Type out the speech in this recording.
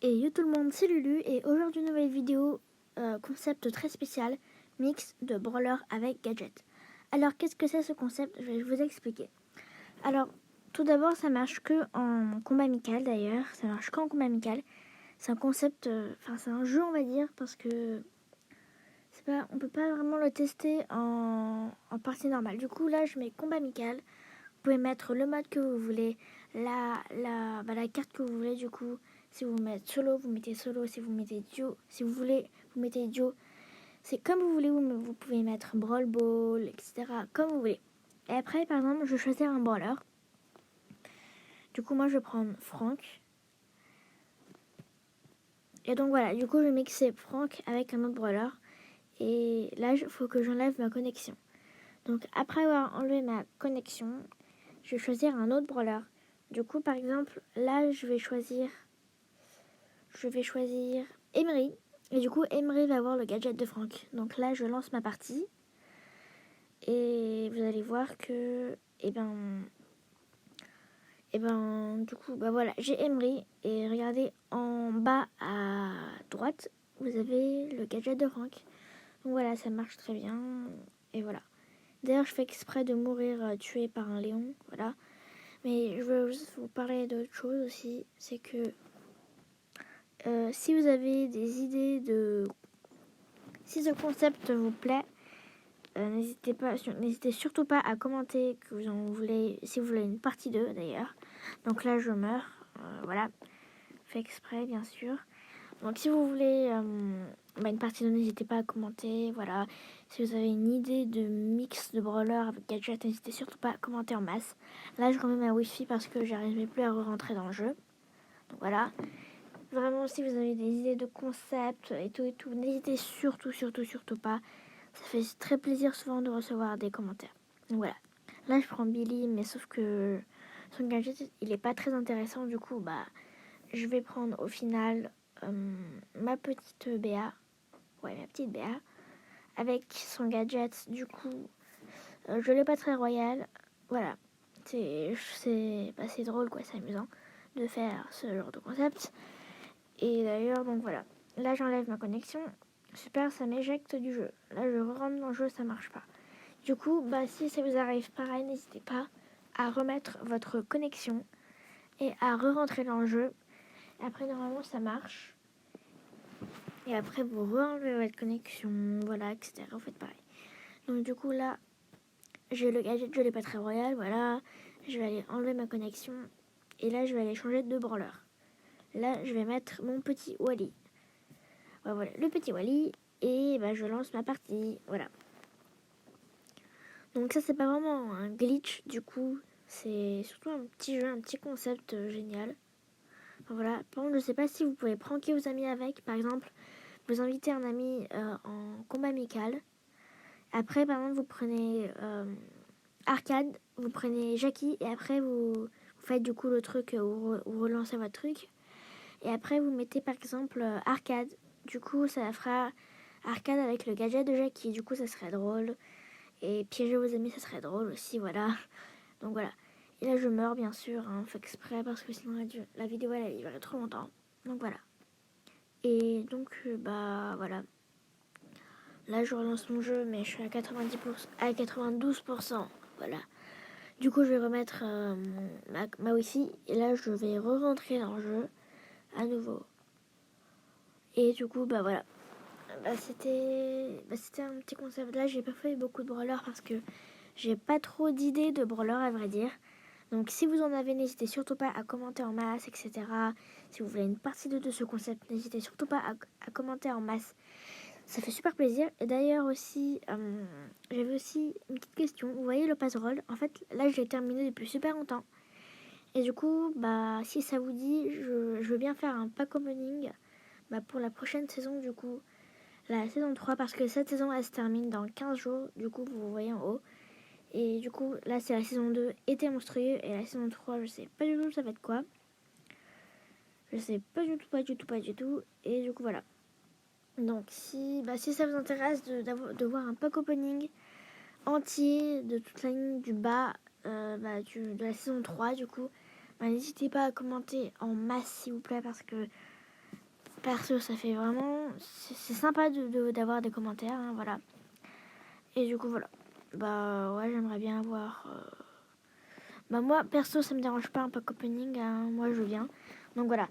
Et yo tout le monde, c'est Lulu et aujourd'hui une nouvelle vidéo concept très spécial, mix de brawler avec gadget. Alors qu'est-ce que c'est ce concept? Je vais vous expliquer. Alors tout d'abord ça marche que en combat amical d'ailleurs, ça marche qu'en combat amical. C'est un concept, c'est un jeu on va dire parce que on peut pas vraiment le tester en partie normale. Du coup là je mets combat amical. Vous pouvez mettre le mode que vous voulez, la carte que vous voulez du coup. Si vous mettez solo, vous mettez solo. Si vous mettez duo, si vous voulez, vous mettez duo. C'est comme vous voulez, vous pouvez mettre Brawl Ball, etc. Comme vous voulez. Et après, par exemple, je vais choisir un brawler. Du coup, moi, je vais prendre Franck. Et donc voilà, du coup, je vais mixer Franck avec un autre brawler. Et là, il faut que j'enlève ma connexion. Donc après avoir enlevé ma connexion, je vais choisir un autre brawler. Du coup, par exemple, là, je vais choisir Emery. Et du coup, Emery va avoir le gadget de Franck. Donc là, je lance ma partie. Et vous allez voir que, du coup, voilà, j'ai Emery. Et regardez, en bas à droite, vous avez le gadget de Franck. Donc voilà, ça marche très bien. Et voilà. D'ailleurs, je fais exprès de mourir tué par un lion. Voilà. Mais je veux juste vous parler d'autre chose aussi. C'est que si vous avez des idées de... Si ce concept vous plaît, n'hésitez surtout pas à commenter que vous en voulez, si vous voulez une partie 2 d'ailleurs. Donc là, je meurs. Voilà. Fait exprès, bien sûr. Donc si vous voulez une partie 2, n'hésitez pas à commenter. Voilà. Si vous avez une idée de mix de brawler avec gadget, n'hésitez surtout pas à commenter en masse. Là, je remets ma wifi parce que j'arrivais plus à rentrer dans le jeu. Donc voilà. Vraiment, si vous avez des idées de concept et tout, n'hésitez surtout pas. Ça fait très plaisir souvent de recevoir des commentaires. Donc voilà. Là, je prends Billy, mais sauf que son gadget, il est pas très intéressant. Du coup, je vais prendre au final ma petite BA. Ouais, ma petite BA. Avec son gadget, du coup, je l'ai pas très royal. Voilà. C'est drôle, quoi, c'est amusant de faire ce genre de concept. Et d'ailleurs, donc voilà. Là, j'enlève ma connexion. Super, ça m'éjecte du jeu. Là, je rentre dans le jeu, ça marche pas. Du coup, si ça vous arrive pareil, n'hésitez pas à remettre votre connexion et à re-rentrer dans le jeu. Après, normalement, ça marche. Et après, vous re-enlevez votre connexion, voilà, etc. Vous faites pareil. Donc, du coup, là, j'ai le gadget, je l'ai pas très royal, voilà. Je vais aller enlever ma connexion. Et là, je vais aller changer de brawler. Là, je vais mettre mon petit Wally. Voilà, le petit Wally. Et je lance ma partie. Voilà. Donc ça, c'est pas vraiment un glitch, du coup. C'est surtout un petit jeu, un petit concept génial. Voilà. Par contre, je sais pas si vous pouvez pranker vos amis avec. Par exemple, vous invitez un ami en combat amical. Après, par exemple, vous prenez Arcade, vous prenez Jackie. Et après, vous faites du coup le truc où vous relancez votre truc. Et après, vous mettez par exemple Arcade. Du coup, ça fera Arcade avec le gadget de Jackie. Du coup, ça serait drôle. Et piéger vos amis, ça serait drôle aussi, voilà. Donc voilà. Et là, je meurs, bien sûr, hein, fait exprès, parce que sinon la vidéo, elle allait durer trop longtemps. Donc voilà. Et donc, voilà. Là, je relance mon jeu, mais je suis à 90%, à 92%. Voilà. Du coup, je vais remettre ma wifi. Et là, je vais re-rentrer dans le jeu à nouveau. Et du coup, voilà. C'était un petit concept. Là, j'ai pas fait beaucoup de brawlers parce que j'ai pas trop d'idées de brawlers, à vrai dire. Donc si vous en avez, n'hésitez surtout pas à commenter en masse, etc. Si vous voulez une partie 2 de ce concept, n'hésitez surtout pas à commenter en masse. Ça fait super plaisir. Et d'ailleurs aussi, j'avais aussi une petite question. Vous voyez le pass-roll? En fait, là, je l'ai terminé depuis super longtemps. Et du coup, si ça vous dit, je veux bien faire un pack opening pour la prochaine saison, du coup. La saison 3, parce que cette saison, elle se termine dans 15 jours. Du coup, vous voyez en haut. Et du coup, là, c'est la saison 2, été monstrueux. Et la saison 3, je sais pas du tout ça va être quoi. Je sais pas du tout. Et du coup, voilà. Donc, si ça vous intéresse de voir un pack opening entier de toute la ligne du bas de la saison 3, du coup, n'hésitez pas à commenter en masse, s'il vous plaît, parce que perso, ça fait vraiment... C'est sympa d'avoir des commentaires, hein, voilà. Et du coup, voilà. Bah ouais, j'aimerais bien avoir... Bah moi, perso, ça me dérange pas un pack opening, hein, moi je viens. Donc voilà.